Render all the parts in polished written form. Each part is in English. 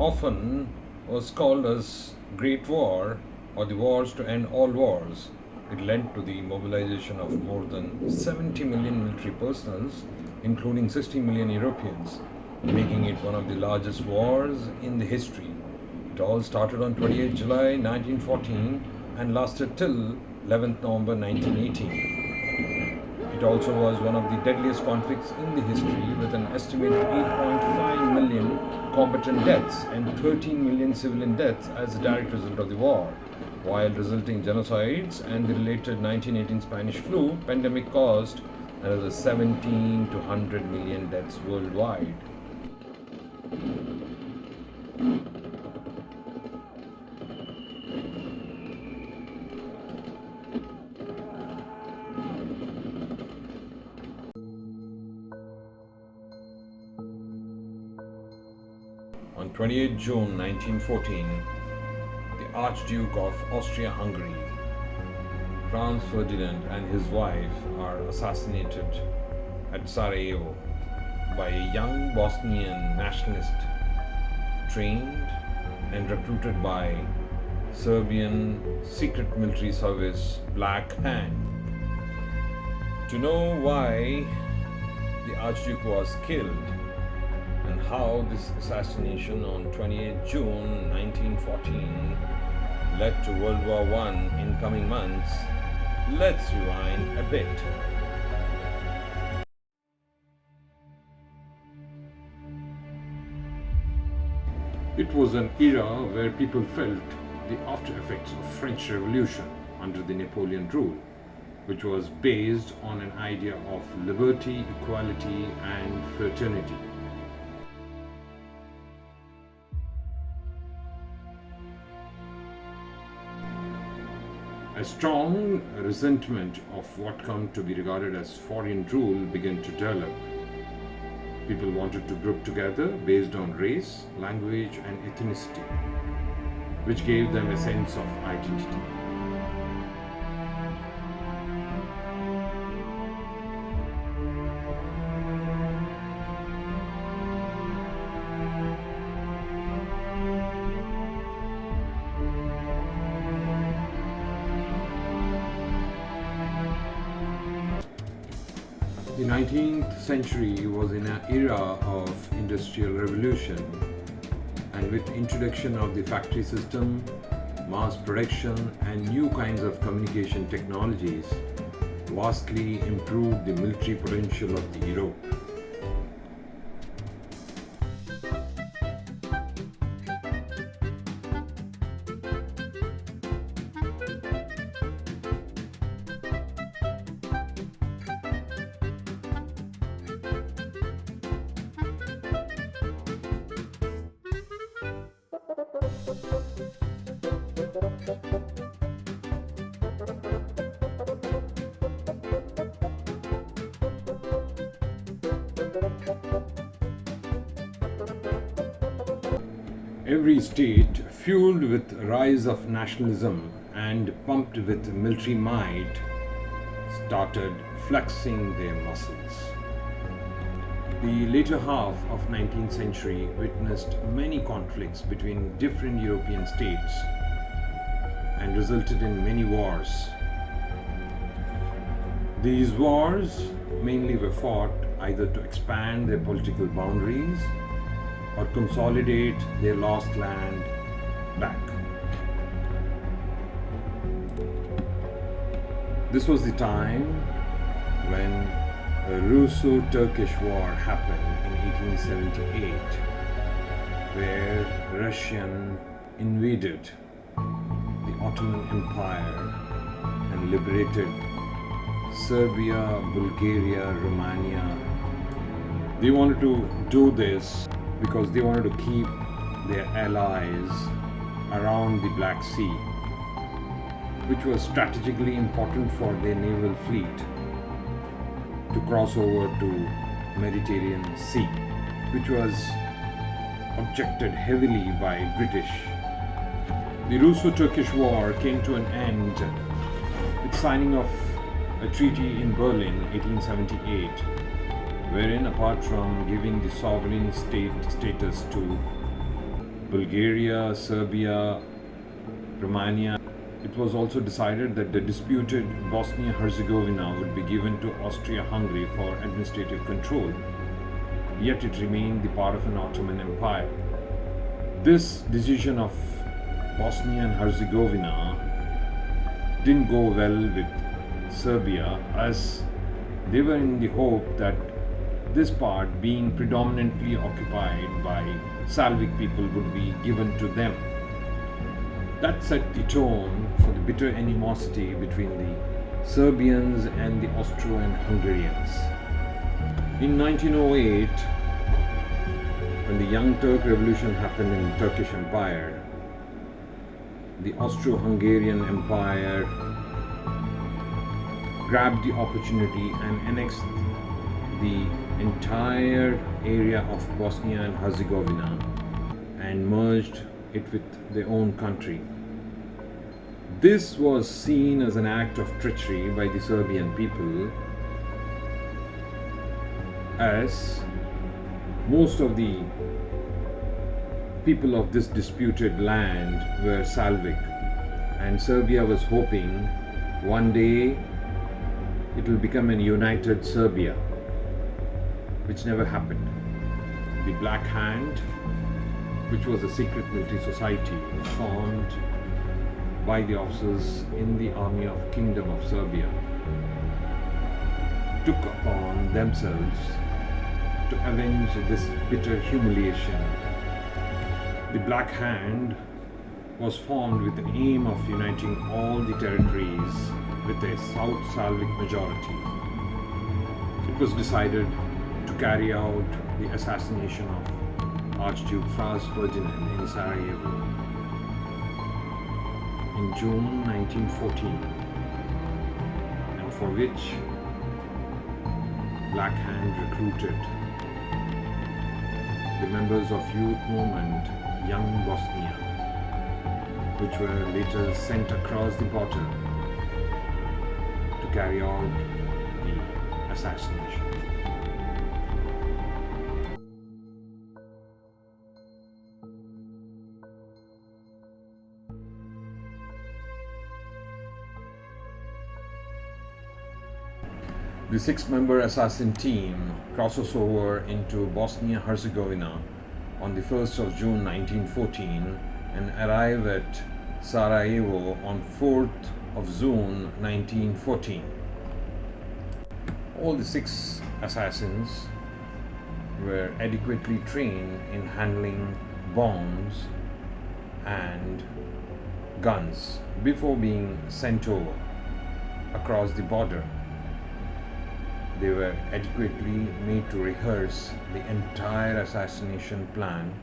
often was called as Great War or the wars to end all wars. It led to the mobilization of more than 70 million military personnel, including 60 million Europeans, making it one of the largest wars in the history. It all started on 28 July 1914 and lasted till 11th November 1918. It also was one of the deadliest conflicts in the history, with an estimated 8.5 million combatant deaths and 13 million civilian deaths as a direct result of the war, while resulting genocides and the related 1918 Spanish flu pandemic caused another 17 to 100 million deaths worldwide. On 28 June 1914, the Archduke of Austria-Hungary, Franz Ferdinand, and his wife are assassinated at Sarajevo by a young Bosnian nationalist trained and recruited by Serbian secret military service Black Hand. To know why the Archduke was killed and how this assassination on 28 June 1914 led to World War I in coming months, let's rewind a bit. It was an era where people felt the after effects of French Revolution under the Napoleon rule, which was based on an idea of liberty, equality, and fraternity. A strong resentment of what come to be regarded as foreign rule began to develop. People wanted to group together based on race, language, and ethnicity, which gave them a sense of identity. The 19th century was in an era of industrial revolution, and with introduction of the factory system, mass production, and new kinds of communication technologies, vastly improved the military potential of the Europe. Every state, fueled with rise of nationalism and pumped with military might, started flexing their muscles. The later half of 19th century witnessed many conflicts between different European states and resulted in many wars. These wars mainly were fought either to expand their political boundaries or consolidate their lost land back. This was the time when the Russo-Turkish War happened in 1878, where Russian invaded the Ottoman Empire and liberated Serbia, Bulgaria, Romania. They wanted to do this because they wanted to keep their allies around the Black Sea, which was strategically important for their naval fleet to cross over to Mediterranean Sea, which was objected heavily by British. The Russo-Turkish War came to an end with signing of a treaty in Berlin 1878, wherein apart from giving the sovereign state status to Bulgaria, Serbia, Romania. It was also decided that the disputed Bosnia-Herzegovina would be given to Austria-Hungary for administrative control, yet it remained the part of an Ottoman Empire. This decision of Bosnia and Herzegovina didn't go well with Serbia, as they were in the hope that this part, being predominantly occupied by Slavic people, would be given to them. That set the tone for the bitter animosity between the Serbians and the Austro-Hungarians. In 1908, when the Young Turk Revolution happened in the Turkish Empire, the Austro-Hungarian Empire grabbed the opportunity and annexed the entire area of Bosnia and Herzegovina and merged it with their own country. This was seen as an act of treachery by the Serbian people, as most of the people of this disputed land were Slavic, and Serbia was hoping one day it will become a united Serbia, which never happened. The Black Hand, which was a secret military society formed by the officers in the army of Kingdom of Serbia, took upon themselves to avenge this bitter humiliation. The Black Hand was formed with the aim of uniting all the territories with a South Slavic majority. It was decided to carry out the assassination of Archduke Franz Ferdinand in Sarajevo in June 1914, and for which Black Hand recruited the members of youth movement Young Bosnia, which were later sent across the border to carry out the assassination. The 6-member assassin team crosses over into Bosnia-Herzegovina on the 1st of June 1914 and arrive at Sarajevo on 4th of June 1914. All the 6 assassins were adequately trained in handling bombs and guns before being sent over across the border. They were adequately made to rehearse the entire assassination plan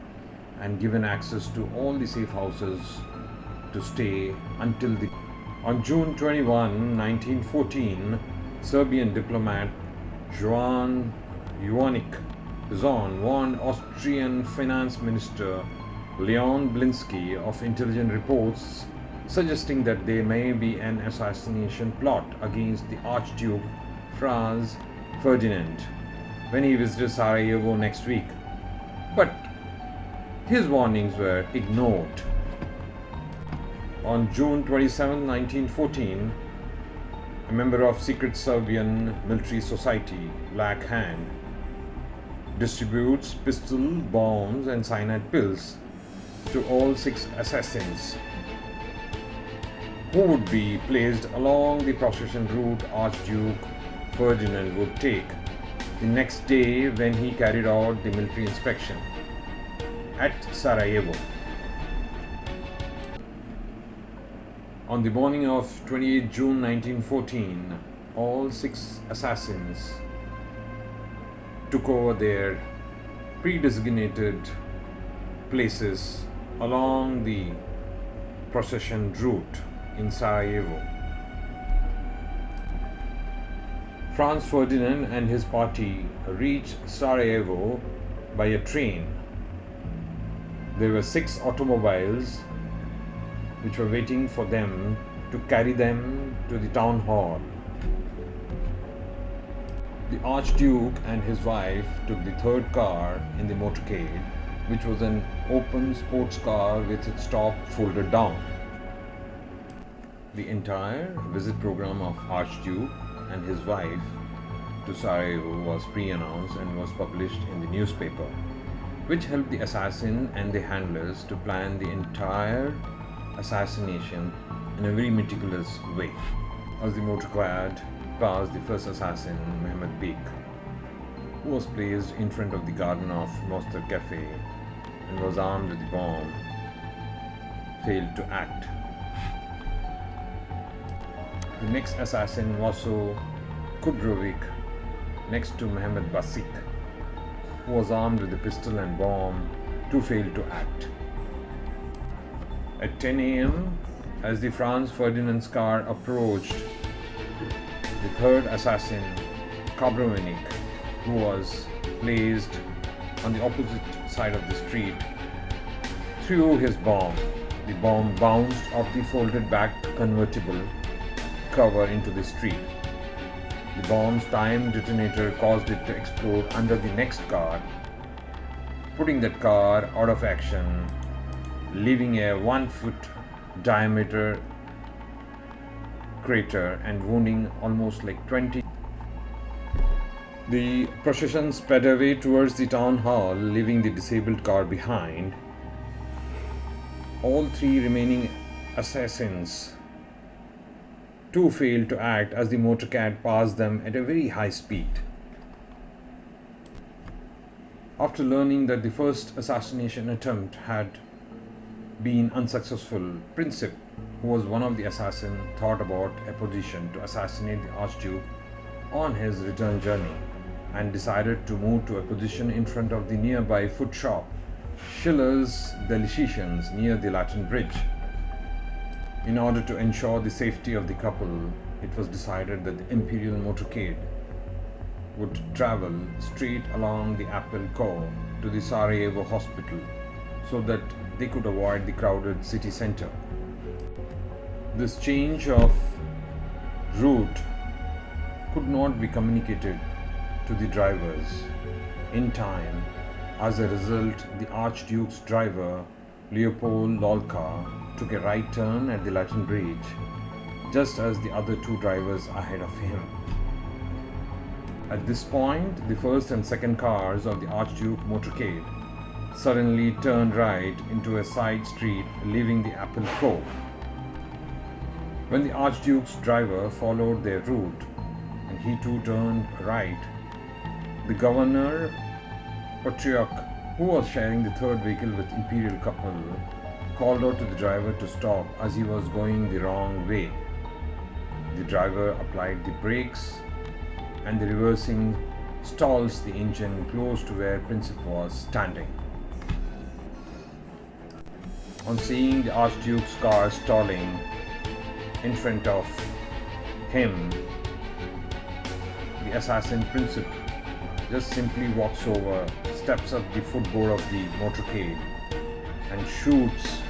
and given access to all the safe houses to stay until the... On June 21, 1914, Serbian diplomat Jovan Jovanic warned Austrian Finance Minister Leon Blinsky of intelligent reports suggesting that there may be an assassination plot against the Archduke Franz Ferdinand when he visited Sarajevo next week. But his warnings were ignored. On June 27, 1914, a member of secret Serbian military society, Black Hand, distributes pistol, bombs and cyanide pills to all 6 assassins, who would be placed along the procession route Archduke Ferdinand would take the next day when he carried out the military inspection at Sarajevo. On the morning of 28 June 1914, all 6 assassins took over their pre-designated places along the procession route in Sarajevo. Franz Ferdinand and his party reached Sarajevo by a train. There were 6 automobiles which were waiting for them to carry them to the town hall. The Archduke and his wife took the 3rd car in the motorcade, which was an open sports car with its top folded down. The entire visit program of Archduke and his wife to Sarajevo was pre-announced and was published in the newspaper, which helped the assassin and the handlers to plan the entire assassination in a very meticulous way. As the motorcad passed the first assassin, Mehmed Beg, who was placed in front of the garden of Mostar Cafe and was armed with the bomb, failed to act. The next assassin, Vaso Kudrovic, next to Mehmed Basik, who was armed with a pistol and bomb, too failed to act. At 10 a.m., as the Franz Ferdinand's car approached, the third assassin, Kabrovenik, who was placed on the opposite side of the street, threw his bomb. The bomb bounced off the folded back convertible cover into the street. The bomb's timed detonator caused it to explode under the next car, putting that car out of action, leaving a 1-foot diameter crater and wounding almost like 20. The procession sped away towards the town hall, leaving the disabled car behind. All three remaining assassins too failed to act as the motorcad passed them at a very high speed. After learning that the first assassination attempt had been unsuccessful, Princip, who was one of the assassins, thought about a position to assassinate the Archduke on his return journey and decided to move to a position in front of the nearby food shop Schiller's Delications near the Latin Bridge. In order to ensure the safety of the couple, it was decided that the Imperial motorcade would travel straight along the Apple Core to the Sarajevo hospital so that they could avoid the crowded city center. This change of route could not be communicated to the drivers in time. As a result, the Archduke's driver, Leopold Lolka, took a right turn at the Latin Bridge, just as the other two drivers ahead of him. At this point, the first and second cars of the Archduke motorcade suddenly turned right into a side street, leaving the Apple Cove. When the Archduke's driver followed their route and he too turned right, the governor, Patriarch, who was sharing the third vehicle with Imperial couple, called out to the driver to stop as he was going the wrong way. The driver applied the brakes and the reversing stalls the engine close to where Princip was standing. On seeing the Archduke's car stalling in front of him, the assassin Princip just simply walks over, steps up the footboard of the motorcade and shoots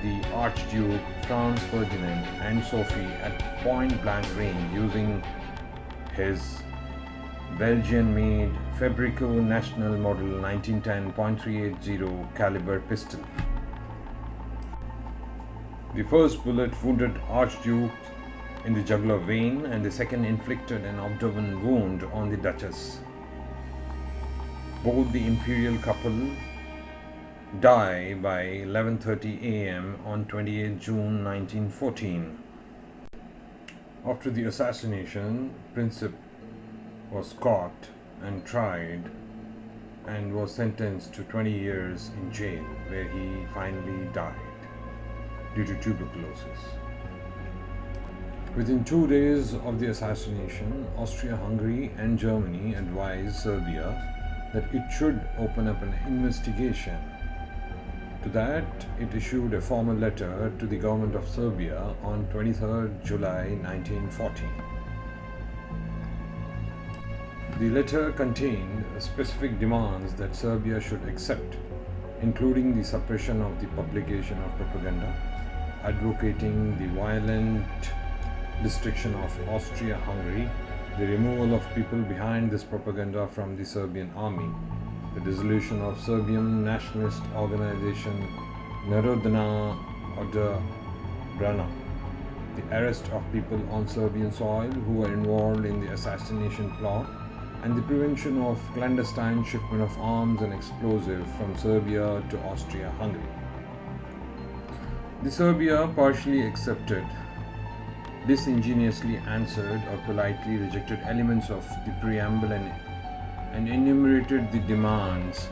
the Archduke, Franz Ferdinand and Sophie at point blank range using his Belgian-made Fabrico National Model 1910.380 caliber pistol. The first bullet wounded Archduke in the jugular vein and the second inflicted an abdomen wound on the Duchess. Both the imperial couple die by 11:30 a.m. on 28 June 1914. After the assassination, Princip was caught and tried and was sentenced to 20 years in jail, where he finally died due to tuberculosis. Within 2 days of the assassination, Austria-Hungary and Germany advised Serbia that it should open up an investigation. To that, it issued a formal letter to the government of Serbia on 23 July 1914. The letter contained specific demands that Serbia should accept, including the suppression of the publication of propaganda, advocating the violent destruction of Austria-Hungary, the removal of people behind this propaganda from the Serbian army, the dissolution of Serbian nationalist organization Narodna Odabrana, the arrest of people on Serbian soil who were involved in the assassination plot, and the prevention of clandestine shipment of arms and explosives from Serbia to Austria-Hungary. The Serbia partially accepted, disingenuously answered, or politely rejected elements of the preamble and enumerated the demands.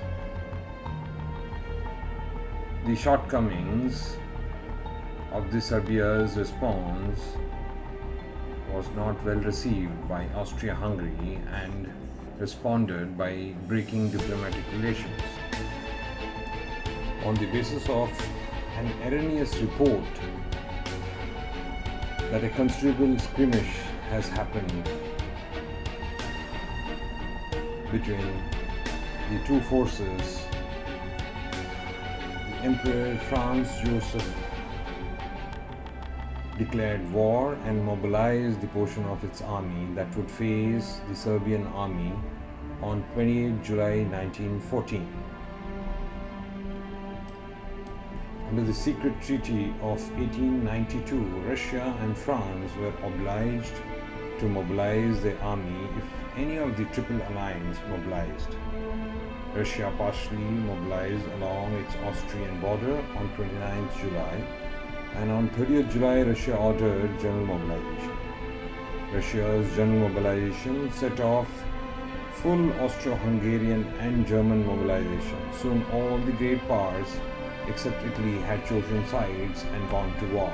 The shortcomings of the Serbia's response was not well received by Austria-Hungary and responded by breaking diplomatic relations. On the basis of an erroneous report that a considerable skirmish has happened between the two forces, the Emperor Franz Joseph declared war and mobilized the portion of its army that would face the Serbian army on 28 July 1914. Under the secret treaty of 1892, Russia and France were obliged to mobilize their army if any of the Triple Alliance mobilized. Russia partially mobilized along its Austrian border on 29 July, and on 30th July Russia ordered general mobilization. Russia's general mobilization set off full Austro-Hungarian and German mobilization. Soon all the great powers except Italy had chosen sides and gone to war.